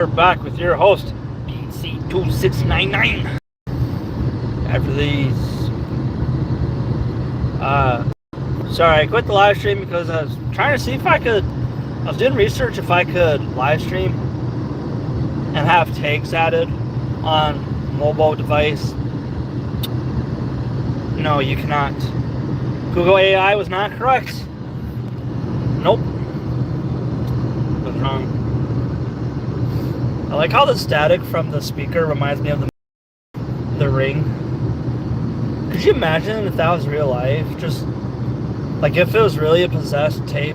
We're back with your host, BC2699. After these, sorry, I quit the live stream because I was trying to see if I could. I was doing research if I could live stream and have tags added on mobile device. No, you cannot. Google AI was not correct. Nope. Was wrong. I like how the static from the speaker reminds me of the Ring. Could you imagine if that was real life? Just like if it was really a possessed tape.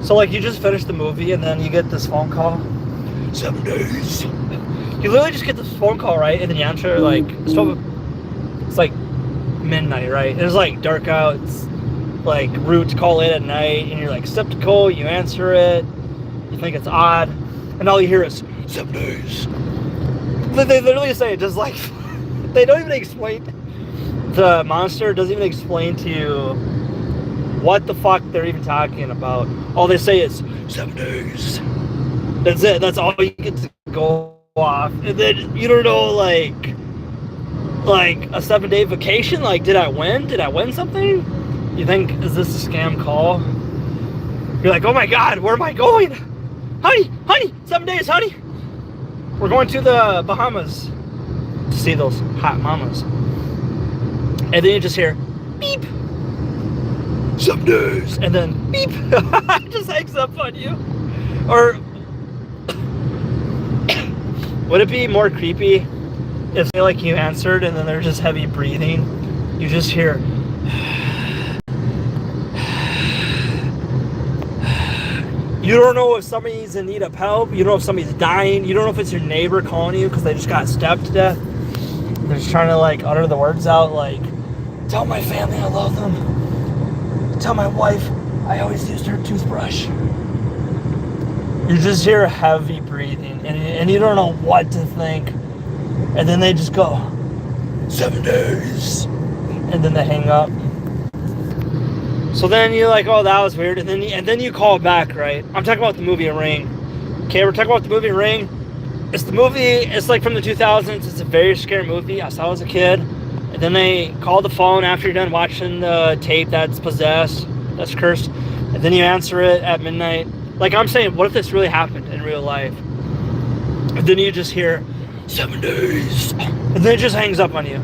So like you just finish the movie and then you get this phone call. 7 days. You literally just get this phone call, right? And then you answer like it's like midnight, right? It's like dark out. It's like roots call in at night and you're like skeptical. You answer it. You think it's odd, and all you hear is 7 days. They literally say it just like they don't even explain. The monster doesn't even explain to you what the fuck they're even talking about. All they say is 7 days. That's it. That's all you get to go off. And then you don't know like a 7-day vacation. Like, did I win? Did I win something? You think, is this a scam call? You're like, oh my god, where am I going? Honey, 7 days, honey. We're going to the Bahamas to see those hot mamas. And then you just hear beep. 7 days. And then beep. It just hangs up on you. Or would it be more creepy if say like you answered and then there's just heavy breathing? You just hear you don't know if somebody's in need of help. You don't know if somebody's dying. You don't know if it's your neighbor calling you because they just got stabbed to death. They're just trying to like utter the words out like, tell my family I love them. Tell my wife I always used her toothbrush. You just hear heavy breathing and you don't know what to think. And then they just go, 7 days. And then they hang up. So then you're like, oh, that was weird. And then you call back, right? I'm talking about the movie Ring. Okay, we're talking about the movie Ring. It's like from the 2000s. It's a very scary movie. I saw it as a kid. And then they call the phone after you're done watching the tape that's possessed, that's cursed. And then you answer it at midnight. Like I'm saying, what if this really happened in real life? And then you just hear 7 days. And then it just hangs up on you.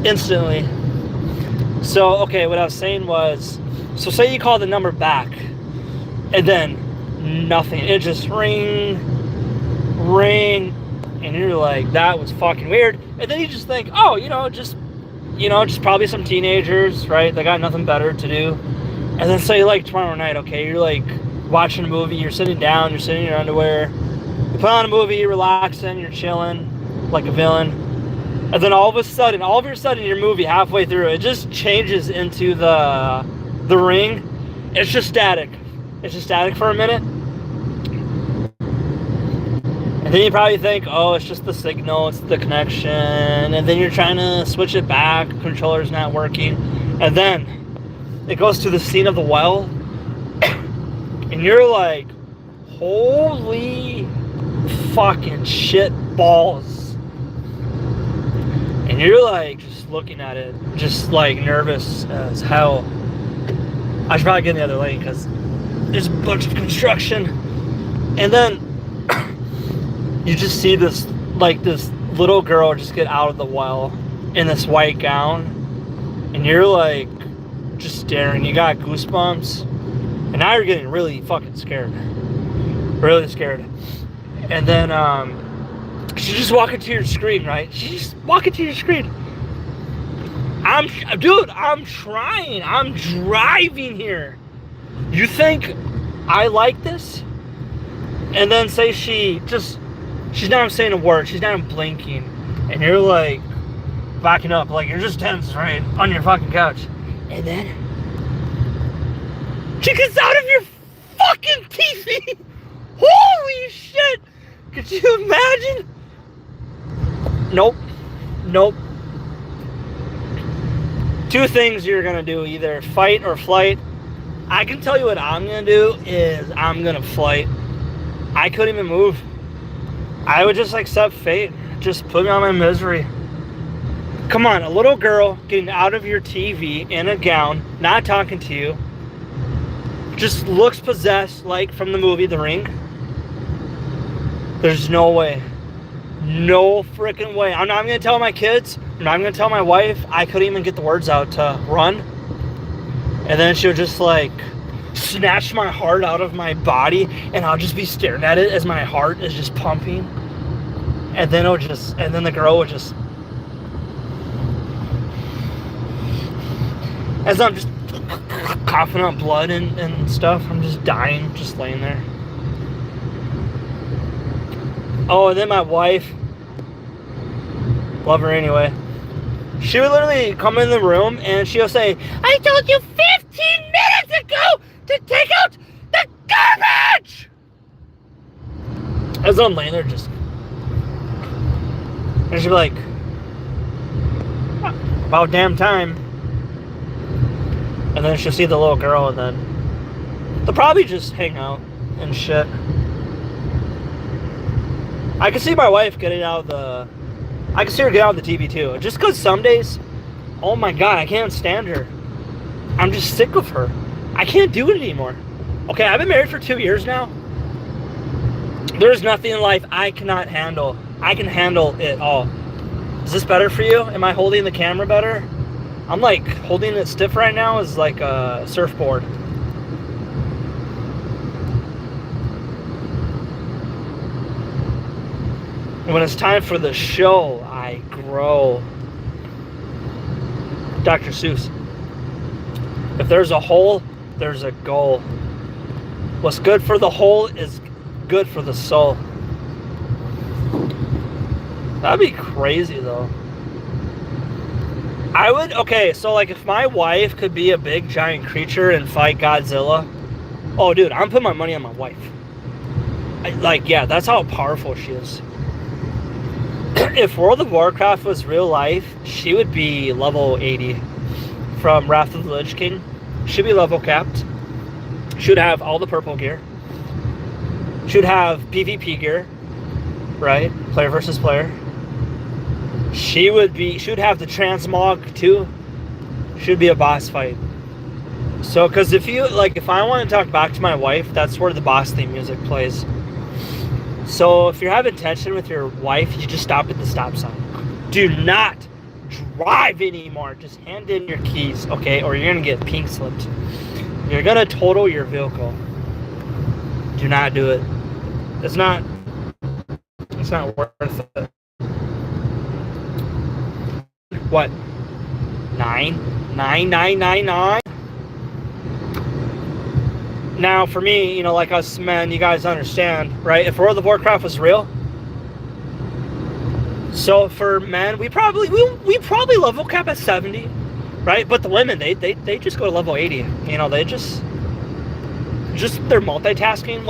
Instantly. So, okay, what I was saying was, so say you call the number back, and then nothing. It just ring, and you're like, that was fucking weird. And then you just think, oh, just probably some teenagers, right? They got nothing better to do. And then say like tomorrow night, okay, you're like watching a movie, you're sitting down, you're sitting in your underwear, you put on a movie, you're relaxing, you're chilling like a villain. And then all of a sudden, your movie halfway through, it just changes into the Ring. It's just static. It's just static for a minute. And then you probably think, oh, it's just the signal, it's the connection. And then you're trying to switch it back, controller's not working. And then it goes to the scene of the well. And you're like, holy fucking shit balls. And you're like just looking at it, just like nervous as hell. I should probably get in the other lane because there's a bunch of construction. And then you just see this little girl just get out of the well in this white gown. And you're like just staring. You got goosebumps. And now you're getting really fucking scared. Really scared. And then she's just walking to your screen, right? She's just walking to your screen. I'm trying. I'm driving here. You think I like this? And then say she's not even saying a word. She's not even blinking. And you're like backing up. Like you're just tense, right? On your fucking couch. And then she gets out of your fucking TV. Holy shit. Could you imagine? Nope. Two things you're gonna do, either fight or flight. I can tell you what I'm gonna do is I'm gonna flight. I couldn't even move. I would just accept fate. Just put me on my misery. Come on, a little girl getting out of your TV in a gown, not talking to you, just looks possessed like from the movie The Ring. There's no way. No freaking way. I'm not going to tell my kids. I'm not going to tell my wife. I couldn't even get the words out to run. And then she'll just like snatch my heart out of my body, and I'll just be staring at it as my heart is just pumping. And then the girl would just, as I'm just coughing up blood and stuff, I'm just dying, just laying there. Oh, and then my wife, love her anyway, she would literally come in the room and she'll say, I told you 15 minutes ago to take out the garbage! As I'm laying there just, and she'd be like, about damn time. And then she'll see the little girl, and then they'll probably just hang out and shit. I can see my wife getting out of the, I can see her get out of the TV too. Just because some days, oh my god, I can't stand her. I'm just sick of her. I can't do it anymore. Okay, I've been married for 2 years now. There's nothing in life I cannot handle. I can handle it all. Is this better for you? Am I holding the camera better? I'm like holding it stiff right now as like a surfboard. When it's time for the show, I grow. Dr. Seuss. If there's a hole, there's a goal. What's good for the hole is good for the soul. That'd be crazy though. I would, okay, so like if my wife could be a big giant creature and fight Godzilla, oh dude, I'm putting my money on my wife. Yeah, that's how powerful she is. If World of Warcraft was real life, she would be level 80 from Wrath of the Lich King. She'd be level capped. She would have all the purple gear. She would have PvP gear, right? Player versus player. She would have the transmog too. Should be a boss fight. So, because if I want to talk back to my wife, that's where the boss theme music plays. So, if you're having tension with your wife, you just stop at the stop sign. Do not drive anymore. Just hand in your keys, okay? Or you're going to get pink slipped. You're going to total your vehicle. Do not do it. It's not worth it. What? 9,999. Now, for me, like us men, you guys understand, right? If World of Warcraft was real, so for men, we probably level cap at 70, right? But the women, they just go to level 80. They just they're multitasking.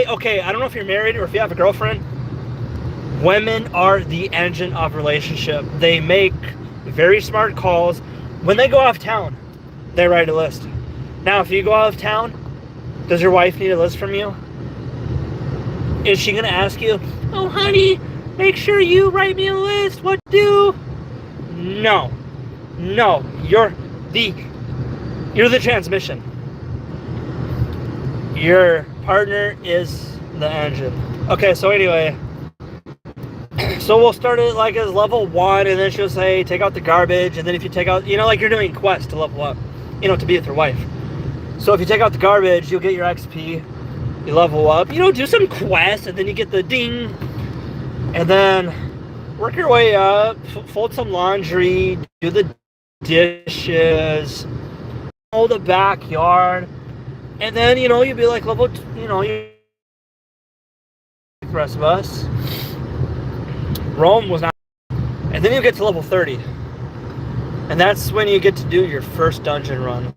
Okay, I don't know if you're married or if you have a girlfriend. Women are the engine of relationship. They make very smart calls. When they go out of town, they write a list. Now, if you go out of town, does your wife need a list from you? Is she gonna ask you, oh honey, make sure you write me a list, what to do? No, you're the transmission. Your partner is the engine. Okay, so anyway, so we'll start it like as level 1, and then she'll say, take out the garbage, and then if you take out, like you're doing quests to level up, to be with your wife. So if you take out the garbage, you'll get your XP, you level up, do some quests, and then you get the ding, and then work your way up, fold some laundry, do the dishes, mow the backyard, and then, you'll be like level, the rest of us. Rome was not, and then you get to level 30, and that's when you get to do your first dungeon run.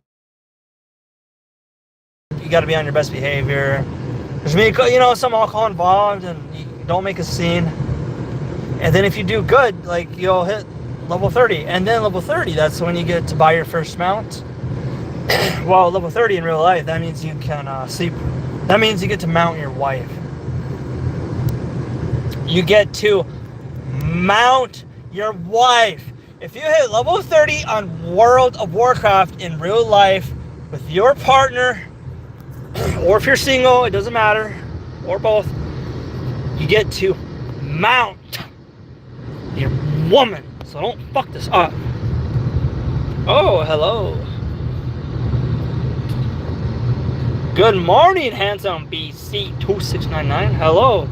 You got to be on your best behavior. There's some alcohol involved, and you don't make a scene. And then if you do good, you'll hit level 30, and then level 30, that's when you get to buy your first mount. Well, level 30 in real life, that means you can sleep. That means you get to mount your wife. You get to mount your wife. If you hit level 30 on World of Warcraft in real life with your partner, or if you're single, it doesn't matter, or both, you get to mount your woman. So don't fuck this up. Oh, hello. Good morning, handsome BC2699. Hello.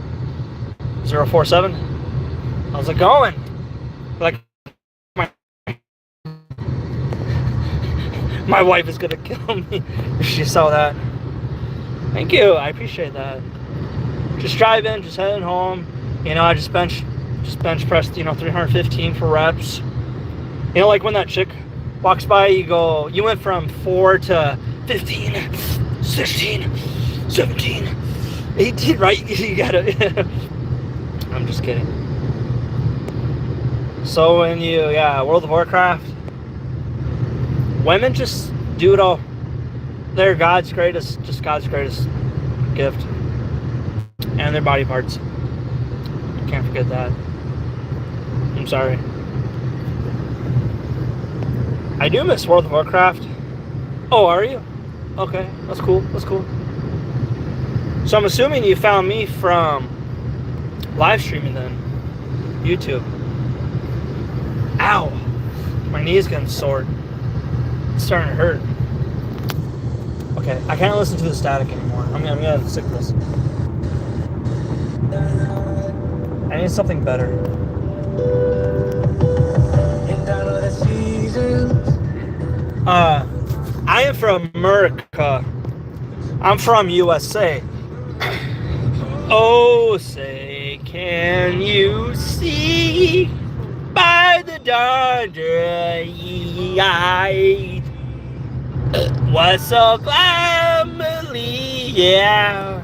047. How's it going? Like, my wife is gonna kill me if she saw that. Thank you, I appreciate that. Just driving, just heading home. You know, I just bench pressed, 315 for reps. You know, like when that chick walks by, you went from 4 to 15, 16, 17, 18, right? You gotta, I'm just kidding. So when World of Warcraft, women just do it all. They're God's greatest gift. And their body parts. Can't forget that. I'm sorry. I do miss World of Warcraft. Oh, are you? Okay, that's cool. So I'm assuming you found me from live streaming then. YouTube. Ow! My knee's getting sore. It's starting to hurt. Okay, I can't listen to the static anymore. I'm gonna stick to this. I need something better. I am from America. I'm from USA. Oh, say, can you see by the dawn's light what's so glamly, yeah,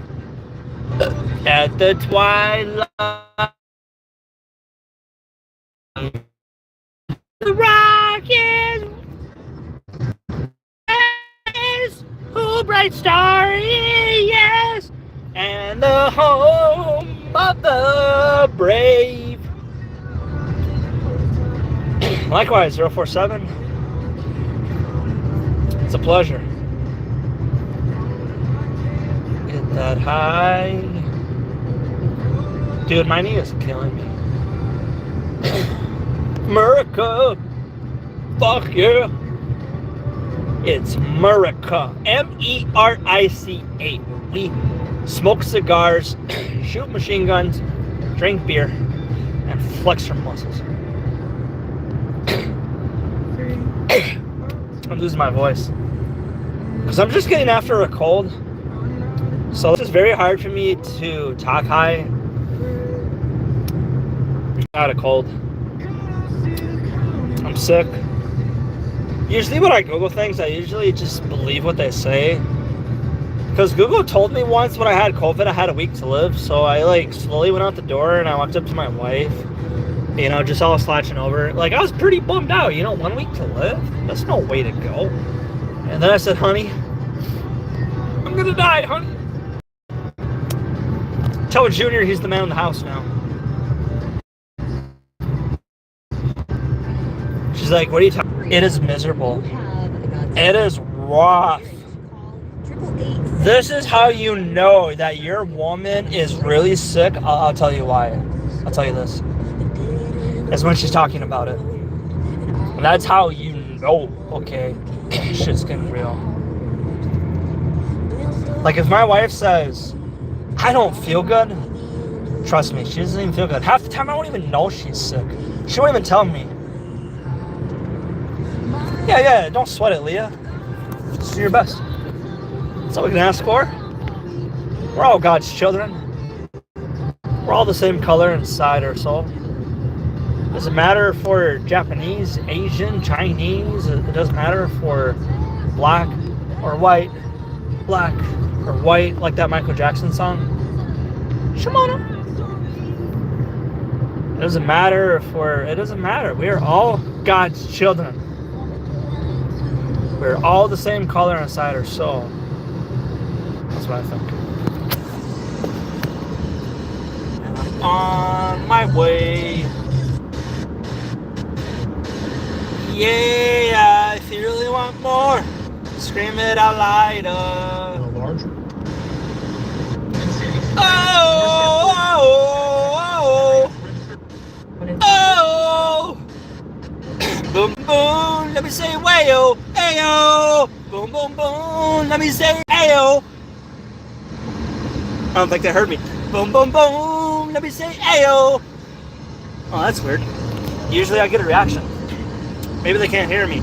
at the twilight, the rocket is who bright star yes, and the home of the brave. Likewise, 047. It's a pleasure. Get that high. Dude, my knee is killing me. America. Fuck yeah. It's America. Merica. We smoke cigars, shoot machine guns, drink beer, and flex our muscles. I'm losing my voice because I'm just getting after a cold, so it's just very hard for me to talk high. Got a cold. I'm sick. Usually when I Google things, I usually just believe what they say, because Google told me once when I had COVID I had a week to live. So I slowly went out the door and I walked up to my wife, just all slouching over. I was pretty bummed out, 1 week to live? That's no way to go. And then I said, honey, I'm gonna die, honey. Tell Junior he's the man in the house now. She's like, what are you talking? It is miserable. It is rough. This is how you know that your woman is really sick. I'll tell you why. I'll tell you this. It's when she's talking about it. And that's how you know, okay, shit's getting real. If my wife says, I don't feel good, trust me, she doesn't even feel good. Half the time I won't even know she's sick. She won't even tell me. Yeah, don't sweat it, Leah. Just do your best. That's all we can ask for. We're all God's children. We're all the same color inside our soul. Doesn't matter if we're Japanese, Asian, Chinese. It doesn't matter if we're black or white. Black or white, like that Michael Jackson song. Shimano. It doesn't matter it doesn't matter. We are all God's children. We're all the same color inside our soul. That's what I think. my way. Yeah, if you really want more, scream it out louder. Larger. Oh, oh, oh, oh. Boom, boom, let me say wayo, ayo. Boom, boom, boom, let me say ayo. I don't think they heard me. Boom, boom, boom, let me say ayo. Oh, that's weird. Usually I get a reaction. Maybe they can't hear me.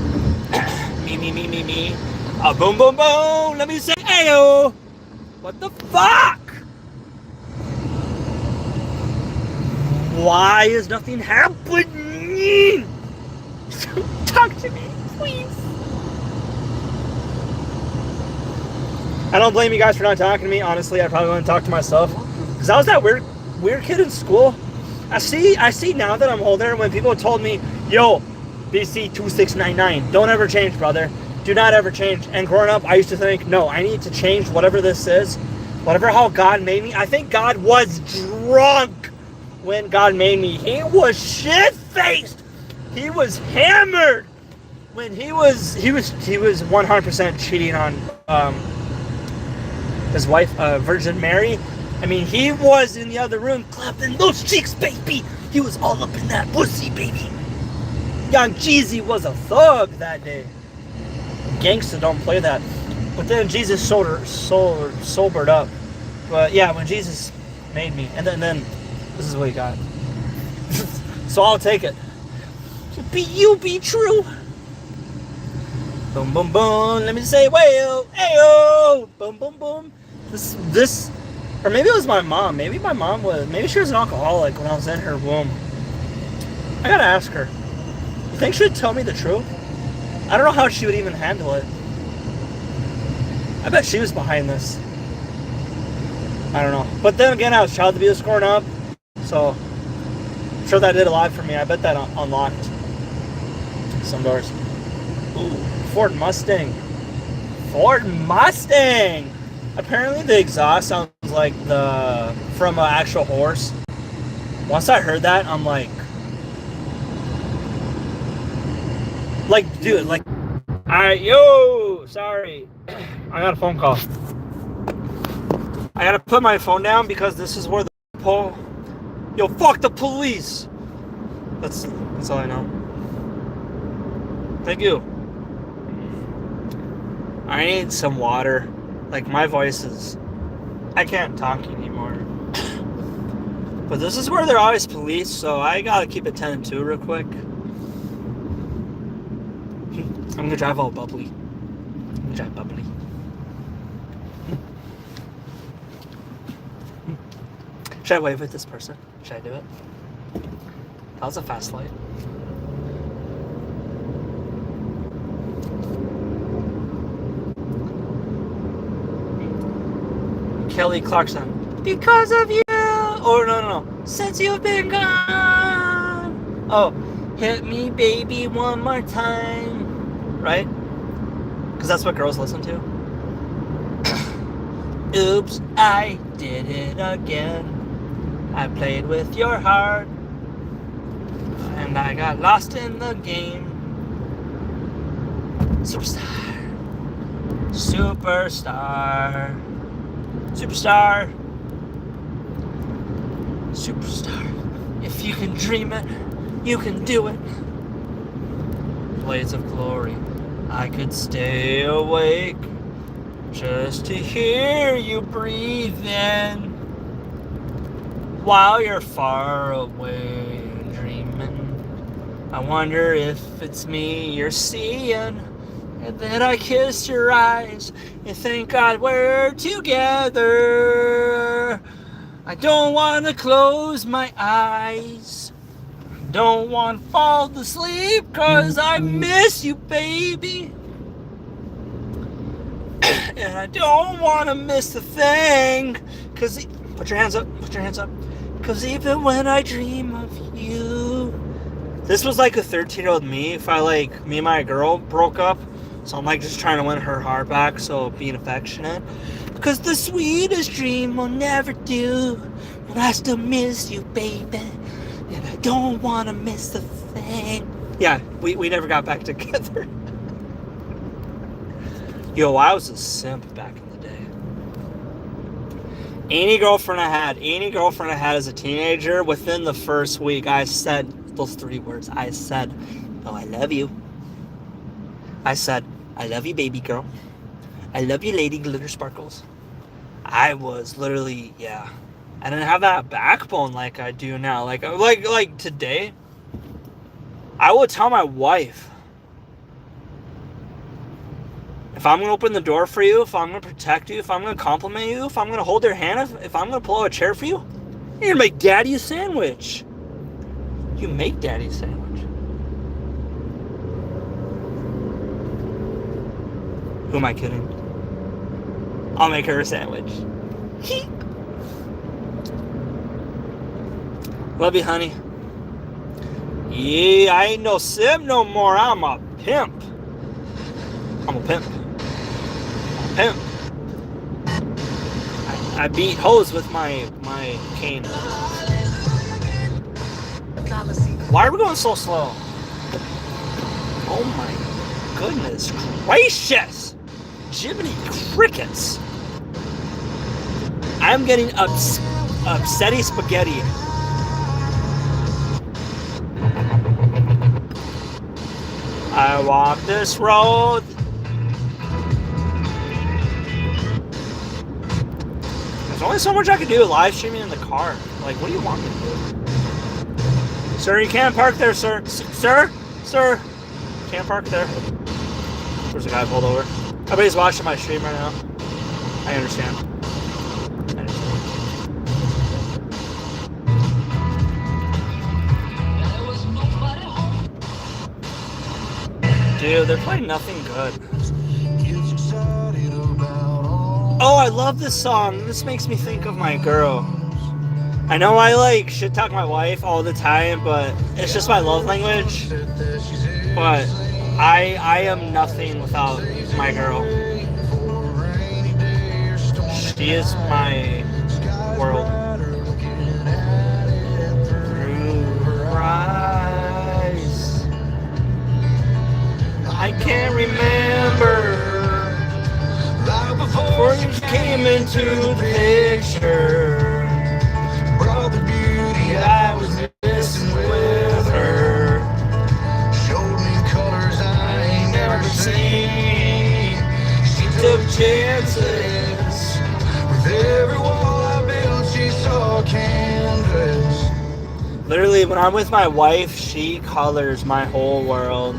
me. Boom, boom, boom, let me say ayo. What the fuck? Why is nothing happening? Talk to me, please. I don't blame you guys for not talking to me. Honestly, I probably want to talk to myself. Because I was that weird kid in school. I see now that I'm older, when people told me, yo, BC 2699, don't ever change, brother. Do not ever change. And growing up, I used to think, no, I need to change whatever this is. Whatever how God made me. I think God was drunk when God made me. He was shit-faced. He was hammered when he was 100% cheating on his wife, Virgin Mary. I mean, he was in the other room clapping those cheeks, baby. He was all up in that pussy, baby. Young Jeezy was a thug that day. Gangsta don't play that. But then Jesus sobered up. But yeah, when Jesus made me, and then this is what he got. So I'll take it. Be true. Boom, boom, boom. Let me say, wayo, ayo. Boom, boom, boom. This, or maybe it was my mom. Maybe she was an alcoholic when I was in her womb. I gotta ask her. You think she would tell me the truth? I don't know how she would even handle it. I bet she was behind this. I don't know. But then again, I was child abuse growing up. So, I'm sure that did a lot for me. I bet that unlocked some doors. Ooh, Ford Mustang. Apparently the exhaust sounds like from an actual horse. Once I heard that, I'm like, dude, alright, yo, sorry. I got a phone call. I gotta put my phone down because this is where the yo, fuck the police. That's all I know. Thank you. I need some water. Like, my voice is... I can't talk anymore. But this is where they're always police, so I gotta keep it 10 and 2 real quick. I'm gonna drive all bubbly. Should I wave at this person? Should I do it? That was a fast light. Kelly Clarkson. Because of you! Or no. Since you've been gone! Oh, hit me baby one more time. Right? Because that's what girls listen to. Oops, I did it again. I played with your heart. And I got lost in the game. Superstar. If you can dream it, you can do it. Blades of glory. I could stay awake just to hear you breathe in while you're far away dreaming. I wonder if it's me you're seeing, and then I kiss your eyes and thank God we're together. I don't want to close my eyes, don't want to fall asleep, cause I miss you, baby. And I don't want to miss a thing, cause put your hands up, cause even when I dream of you. This was like a 13-year-old me, if me and my girl broke up, so I'm just trying to win her heart back, so being affectionate. Cause the sweetest dream will never do, and I still miss you, baby. And I don't want to miss a thing. Yeah, we never got back together. Yo, I was a simp back in the day. Any girlfriend I had as a teenager, within the first week, I said those 3 words. I said, oh, I love you. I said, I love you, baby girl. I love you, lady glitter sparkles. I was literally, yeah. I didn't have that backbone like I do now. Like today, I would tell my wife, if I'm going to open the door for you, if I'm going to protect you, if I'm going to compliment you, if I'm going to hold your hand, if I'm going to pull out a chair for you, you're going to make daddy a sandwich. You make daddy a sandwich. Who am I kidding? I'll make her a sandwich. Love you, honey. Yeah, I ain't no simp no more. I'm a pimp. I'm a pimp. Pimp. I beat hoes with my cane. Why are we going so slow? Oh my goodness gracious! Jiminy crickets! I'm getting upsetty spaghetti. I walk this road. There's only so much I can do live streaming in the car. Like, what do you want me to do? Sir, you can't park there, sir. Sir? Can't park there. There's a guy pulled over. Everybody's watching my stream right now. I understand. Dude, they're playing nothing good. Oh, I love this song. This makes me think of my girl. I know I like shit talk my wife all the time, but it's just my love language. But I am nothing without my girl. She is my world. Through her eyes, I can't remember before you came into the picture. Brought the beauty I was missing with her. Showed me colors I ain't never seen. She took chances. With every wall I built, she saw canvas. Literally, when I'm with my wife, she colors my whole world.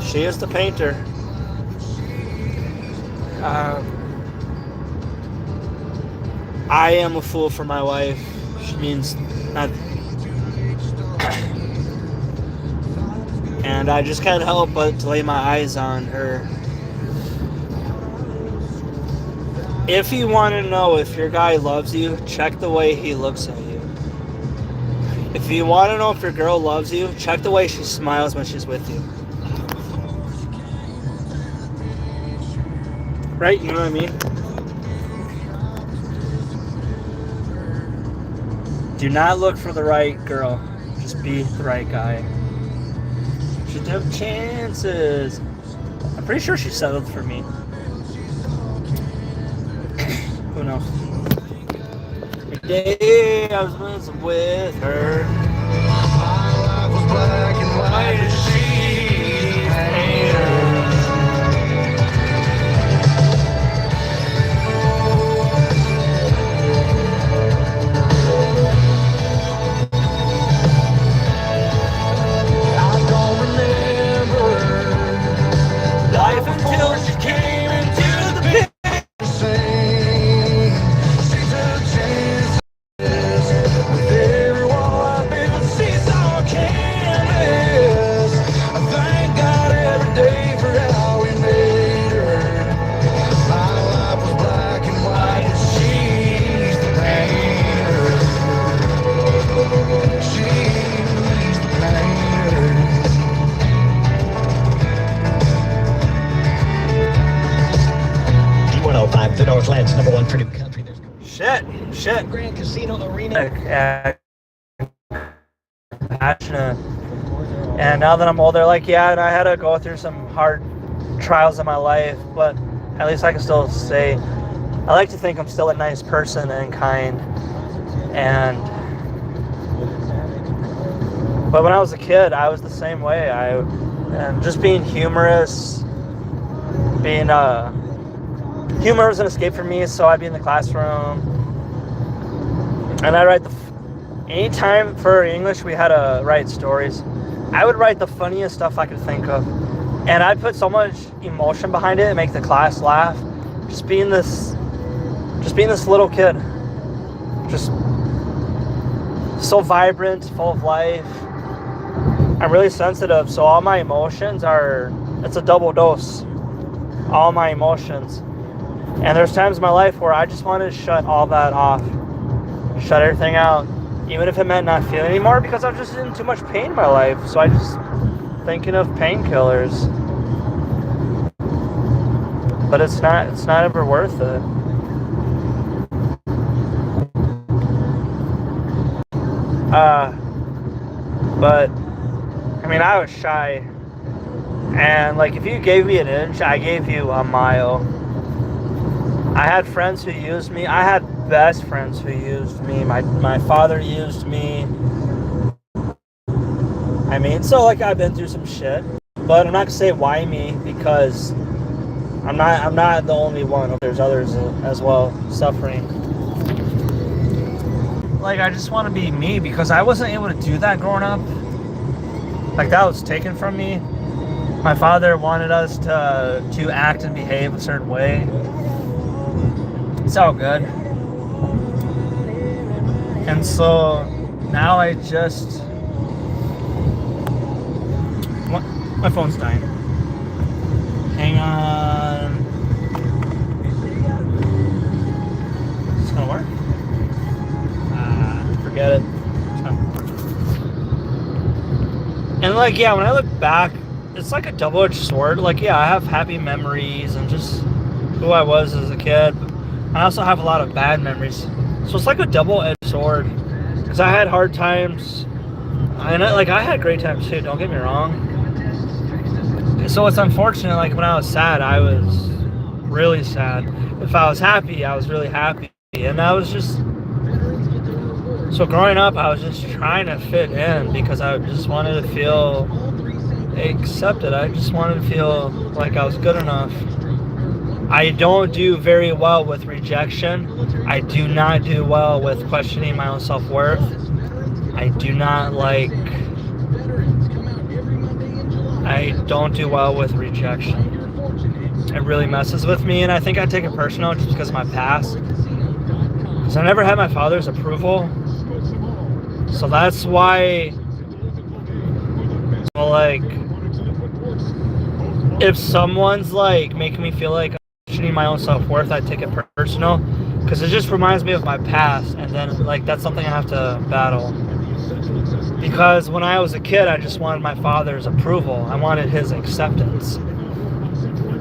She is the painter. I am a fool for my wife. She means nothing. And I just can't help but to lay my eyes on her. If you want to know if your guy loves you, check the way he looks at you. If you want to know if your girl loves you, check the way she smiles when she's with you. Right? You know what I mean? Do not look for the right girl. Just be the right guy. She took chances. I'm pretty sure she settled for me. Who knows? The day I was with her, my life was black and white as she painted. Until she came into the picture. She took chances with every wall I've been. She saw canvas. I thank God every day for how we made her. My life was black and white, and she's the painter. She's the painter. 105, the Northland's #1 Purdue country. Shit. Grand Casino Arena. passionate. And now that I'm older, like, yeah, and I had to go through some hard trials in my life, but at least I can still say, I like to think I'm still a nice person and kind. But when I was a kid, I was the same way. And just being humorous, humor was an escape for me, so I'd be in the classroom, and I'd write anytime for English we had to write stories, I would write the funniest stuff I could think of. And I'd put so much emotion behind it and make the class laugh. Just being this little kid. Just so vibrant, full of life. I'm really sensitive, so all my emotions it's a double dose. All my emotions. And there's times in my life where I just wanted to shut all that off. Shut everything out. Even if it meant not feeling anymore, because I was just in too much pain in my life. So I just thinking of painkillers. But it's not ever worth it. But I mean, I was shy. And like, if you gave me an inch, I gave you a mile. I had friends who used me. I had best friends who used me. My father used me. I mean, so like, I've been through some shit, but I'm not gonna say why me, because I'm not the only one. There's others as well suffering. Like, I just want to be me, because I wasn't able to do that growing up. Like, that was taken from me. My father wanted us to act and behave a certain way. It's all good. And so now I just... My phone's dying. Hang on. Is this gonna work? Forget it. And like, yeah, when I look back, it's like a double-edged sword. Like, yeah, I have happy memories and just who I was as a kid. I also have a lot of bad memories. So it's like a double-edged sword. Because I had hard times. And I had great times too, don't get me wrong. So it's unfortunate, like, when I was sad, I was really sad. If I was happy, I was really happy. And I was just... So growing up, I was just trying to fit in, because I just wanted to feel accepted. I just wanted to feel like I was good enough. I don't do very well with rejection. I do not do well with questioning my own self-worth. I don't do well with rejection. It really messes with me, and I think I take it personal just because of my past. Because I never had my father's approval. So that's why, like, if someone's like making me feel like I'm questioning my own self-worth, I take it personal, because it just reminds me of my past, and then like, that's something I have to battle. Because when I was a kid, I just wanted my father's approval. I wanted his acceptance.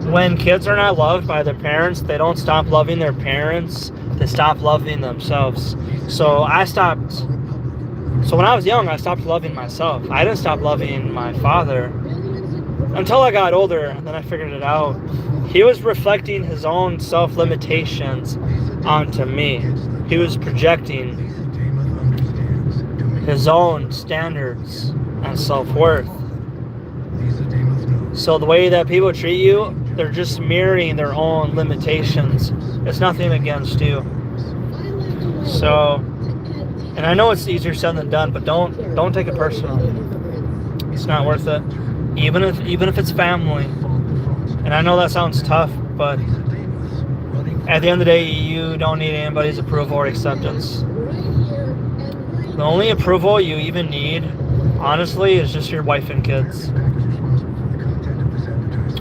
When kids are not loved by their parents, they don't stop loving their parents, they stop loving themselves. So when I was young, I stopped loving myself. I didn't stop loving my father until I got older, and then I figured it out. He was reflecting his own self-limitations onto me. He was projecting his own standards and self-worth. So the way that people treat you, they're just mirroring their own limitations. It's nothing against you. So... And I know it's easier said than done, but don't take it personal. It's not worth it. Even if it's family. And I know that sounds tough, but at the end of the day, you don't need anybody's approval or acceptance. The only approval you even need, honestly, is just your wife and kids.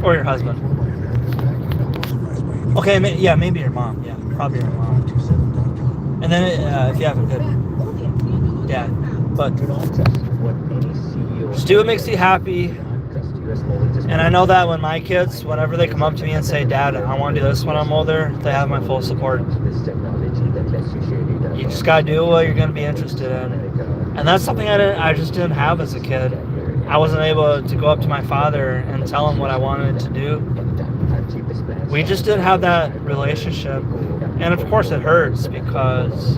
Or your husband. Okay, yeah, maybe your mom. Yeah, probably your mom. And then if you have a good... Yeah, but just do what makes you happy. And I know that when my kids, whenever they come up to me and say, Dad, I want to do this when I'm older, they have my full support. You just gotta do what you're gonna be interested in. And that's something I just didn't have as a kid. I wasn't able to go up to my father and tell him what I wanted to do. We just didn't have that relationship. And of course it hurts because,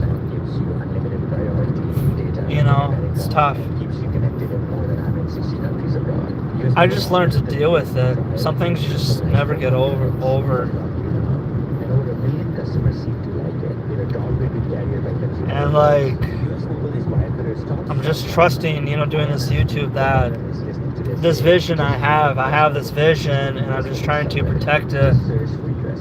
you know, it's tough. I just learned to deal with it. Some things you just never get over. And like, I'm just trusting, you know, doing this YouTube, that this vision I have this vision, and I'm just trying to protect it.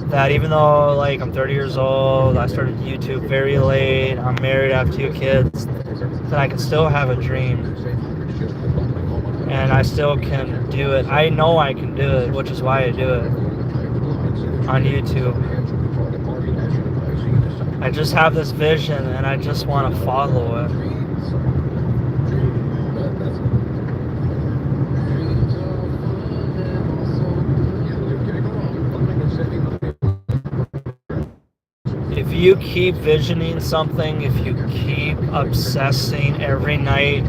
That even though like I'm 30 years old, I started YouTube very late, I'm married, I have 2 kids, that I can still have a dream. And I still can do it. I know I can do it, which is why I do it on YouTube. I just have this vision and I just want to follow it. If you keep visioning something, if you keep obsessing every night,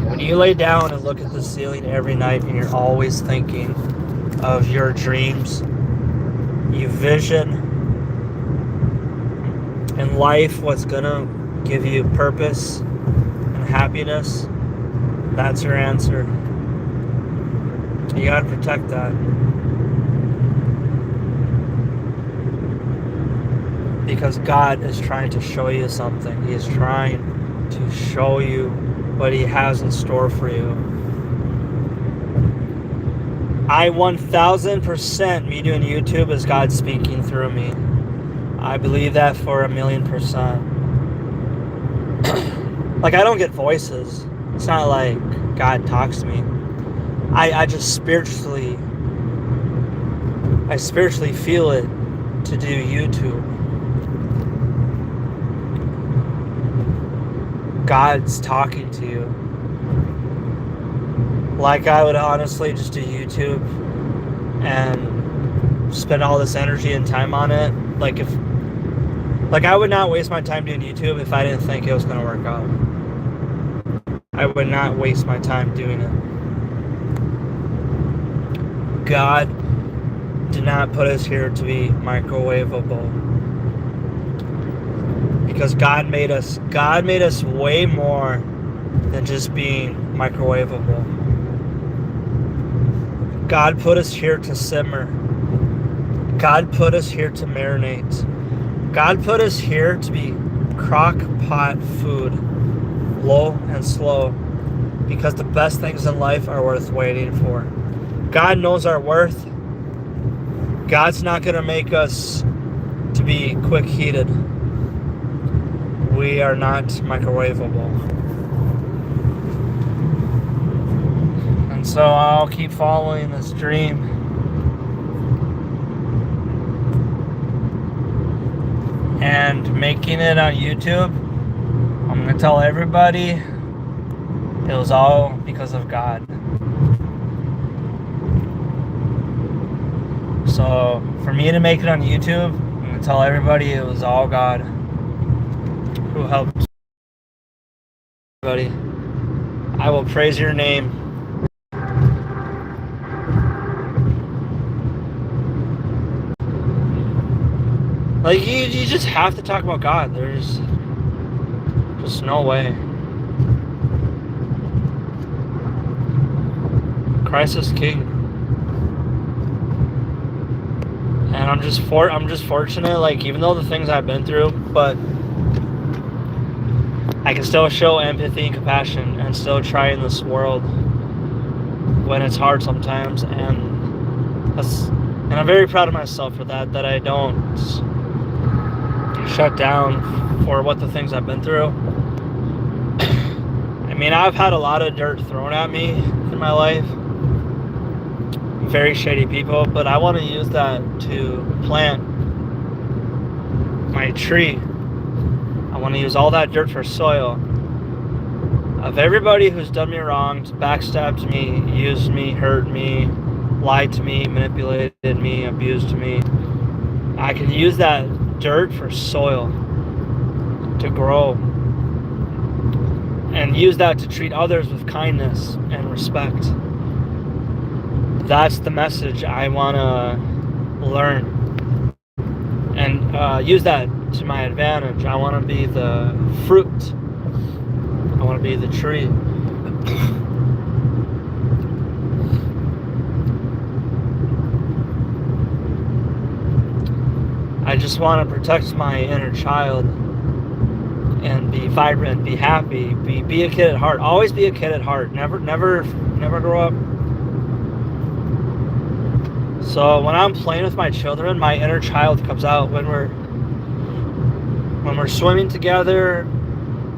when you lay down and look at the ceiling every night and you're always thinking of your dreams, you vision in life what's gonna give you purpose and happiness, that's your answer. You gotta protect that. Because God is trying to show you something. He is trying to show you what He has in store for you. I 1000% me doing YouTube is God speaking through me. I believe that for 1,000,000%. Like, I don't get voices. It's not like God talks to me. I just spiritually feel it to do YouTube. God's talking to you. Like, I would honestly just do YouTube and spend all this energy and time on it. Like I would not waste my time doing YouTube if I didn't think it was going to work out. I would not waste my time doing it. God did not put us here to be microwavable. Because God made us way more than just being microwavable. God put us here to simmer. God put us here to marinate. God put us here to be crock pot food, low and slow, because the best things in life are worth waiting for. God knows our worth. God's not going to make us to be quick heated. We are not microwavable. And so I'll keep following this dream. And making it on YouTube, I'm going to tell everybody it was all because of God. So for me to make it on YouTube, I'm going to tell everybody it was all God who helped. Everybody, I will praise your name. Like, you just have to talk about God. There's just no way. Christ is King. And I'm just fortunate, like, even though the things I've been through, but I can still show empathy and compassion and still try in this world when it's hard sometimes, and I'm very proud of myself for that I don't shut down for what the things I've been through. I mean, I've had a lot of dirt thrown at me in my life. Very shady people, but I want to use that to plant my tree. I want to use all that dirt for soil of everybody who's done me wrong, backstabbed me, used me, hurt me, lied to me, manipulated me, abused me. I can use that dirt for soil to grow and use that to treat others with kindness and respect. That's the message I want to learn, and use that to my advantage. I want to be the fruit. I want to be the tree. I just want to protect my inner child and be vibrant, be happy, be a kid at heart. Always be a kid at heart. Never grow up. So when I'm playing with my children, my inner child comes out when we're swimming together,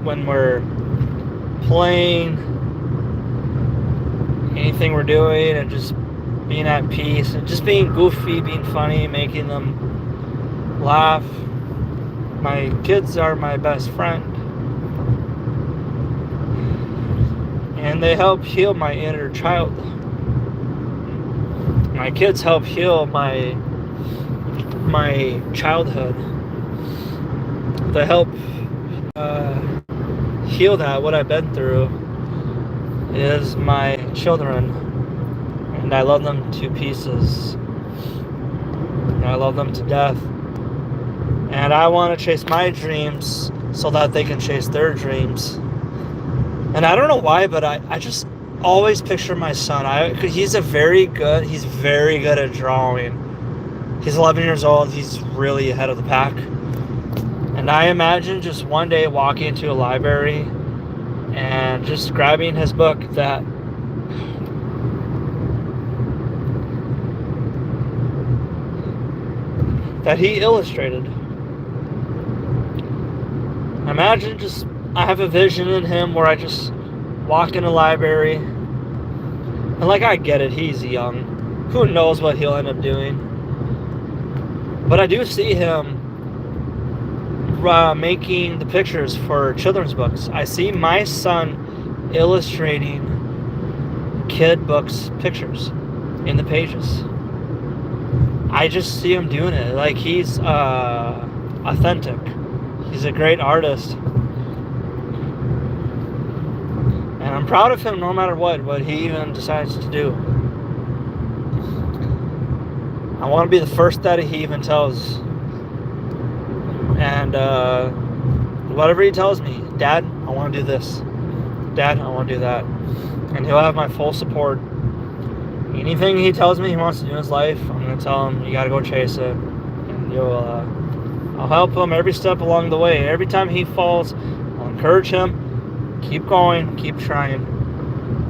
when we're playing, anything we're doing, and just being at peace and just being goofy, being funny, making them laugh. My kids are my best friend, and they help heal my inner child. My kids help heal my childhood. They help heal that. What I've been through is my children, and I love them to pieces. And I love them to death. And I want to chase my dreams so that they can chase their dreams. And I don't know why, but I just always picture my son. He's very good at drawing. He's 11 years old. He's really ahead of the pack. And I imagine just one day walking into a library and just grabbing his book that he illustrated. Imagine I have a vision in him where I just walk in a library, and I get it, he's young. Who knows what he'll end up doing? But I do see him making the pictures for children's books. I see my son illustrating kid books pictures in the pages. I just see him doing it. He's authentic. He's a great artist. And I'm proud of him no matter what he even decides to do. I want to be the first that he even tells. And whatever he tells me, Dad, I want to do this. Dad, I want to do that. And he'll have my full support. Anything he tells me he wants to do in his life, I'm going to tell him, you got to go chase it. And I'll help him every step along the way. Every time he falls, I'll encourage him. Keep going, keep trying.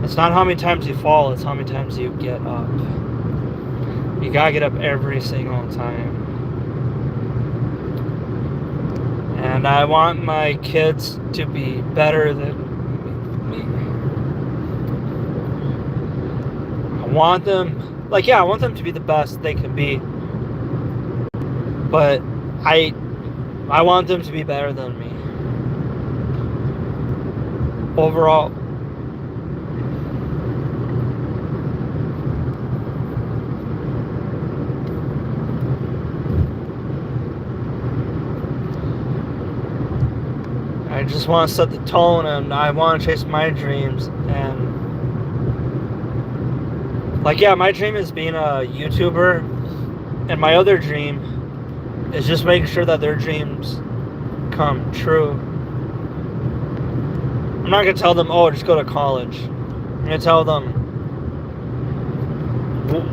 It's not how many times you fall, it's how many times you get up. You got to get up every single time. And I want my kids to be better than me. I want them, I want them to be the best they can be. But I want them to be better than me. Overall. I just want to set the tone, and I want to chase my dreams. And my dream is being a YouTuber, and my other dream is just making sure that their dreams come true. I'm not going to tell them, just go to college. I'm going to tell them,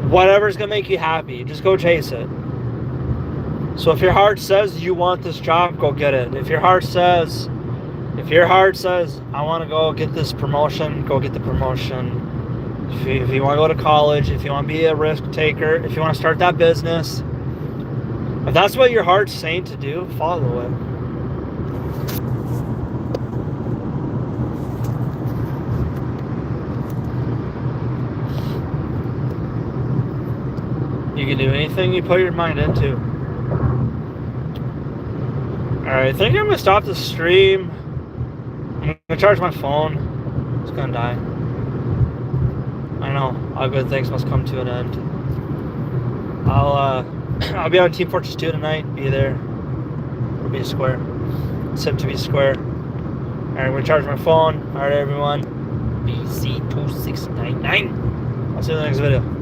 whatever's going to make you happy, just go chase it. So if your heart says you want this job, go get it. If your heart says, I want to go get this promotion, go get the promotion. If you want to go to college, if you want to be a risk taker, if you want to start that business, if that's what your heart's saying to do, follow it. You can do anything you put your mind into. Alright, I think I'm going to stop the stream. I'm going to charge my phone. It's going to die. I know, all good things must come to an end. I'll be on Team Fortress 2 tonight. Be there. It'll be a square. Sim to be square. Alright, I'm gonna charge my phone. Alright, everyone. BC2699. I'll see you in the next video.